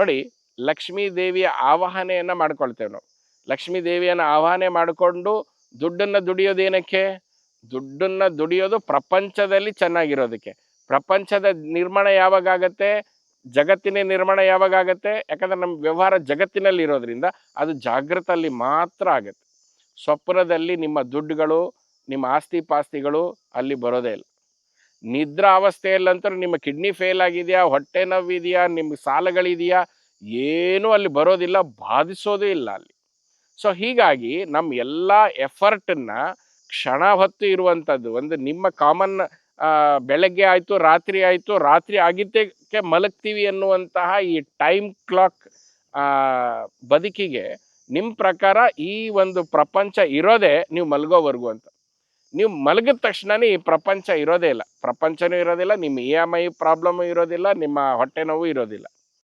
ನೋಡಿ, ಲಕ್ಷ್ಮೀ ದೇವಿಯ ಆವಾಹನೆಯನ್ನು ಮಾಡ್ಕೊಳ್ತೇವೆ ನಾವು. ಲಕ್ಷ್ಮೀ ದೇವಿಯನ್ನು ಆವಾಹನೆ ಮಾಡಿಕೊಂಡು ದುಡ್ಡನ್ನು ದುಡಿಯೋದೇನಕ್ಕೆ? ದುಡ್ಡನ್ನು ದುಡಿಯೋದು ಪ್ರಪಂಚದಲ್ಲಿ ಚೆನ್ನಾಗಿರೋದಕ್ಕೆ. ಪ್ರಪಂಚದ ನಿರ್ಮಾಣ ಯಾವಾಗತ್ತೆ? ಜಗತ್ತಿನ ನಿರ್ಮಾಣ ಯಾವಾಗತ್ತೆ? ಯಾಕಂದರೆ ನಮ್ಮ ವ್ಯವಹಾರ ಜಗತ್ತಿನಲ್ಲಿ ಇರೋದ್ರಿಂದ ಅದು ಜಾಗೃತಲ್ಲಿ ಮಾತ್ರ ಆಗುತ್ತೆ. ಸ್ವಪ್ನದಲ್ಲಿ ನಿಮ್ಮ ದುಡ್ಡುಗಳು, ನಿಮ್ಮ ಆಸ್ತಿ ಪಾಸ್ತಿಗಳು ಅಲ್ಲಿ ಬರೋದೇ ಇಲ್ಲ. ನಿದ್ರಾ ಅವಸ್ಥೆಯಲ್ಲಂತೂ ನಿಮ್ಮ ಕಿಡ್ನಿ ಫೇಲ್ ಆಗಿದೆಯಾ, ಹೊಟ್ಟೆ ನೋವಿದೆಯಾ, ನಿಮ್ಗೆ ಸಾಲಗಳಿದೆಯಾ, ಏನೂ ಅಲ್ಲಿ ಬರೋದಿಲ್ಲ, ಬಾಧಿಸೋದೇ ಇಲ್ಲ ಅಲ್ಲಿ. ಸೊ ಹೀಗಾಗಿ ನಮ್ಮ ಎಲ್ಲ ಎಫರ್ಟನ್ನು ಕ್ಷಣ ಹೊತ್ತು ಇರುವಂಥದ್ದು ಒಂದು ನಿಮ್ಮ ಕಾಮನ್ ಬೆಳಗ್ಗೆ ಆಯಿತು, ರಾತ್ರಿ ಆಯಿತು, ರಾತ್ರಿ ಆಗಿದ್ದಕ್ಕೆ ಮಲಗ್ತೀವಿ ಅನ್ನುವಂತಹ ಈ ಟೈಮ್ ಕ್ಲಾಕ್ ಬದುಕಿಗೆ ನಿಮ್ಮ ಪ್ರಕಾರ ಈ ಒಂದು ಪ್ರಪಂಚ ಇರೋದೇ ನೀವು ಮಲಗೋವರೆಗೂ ಅಂತ. ನೀವು ಮಲಗಿದ ತಕ್ಷಣನೇ ಈ ಪ್ರಪಂಚ ಇರೋದೇ ಇಲ್ಲ. ಪ್ರಪಂಚನೂ ಇರೋದಿಲ್ಲ, ನಿಮ್ಮ EMI ಪ್ರಾಬ್ಲಮ್ಮು ಇರೋದಿಲ್ಲ, ನಿಮ್ಮ ಹೊಟ್ಟೆ ನೋವು ಇರೋದಿಲ್ಲ.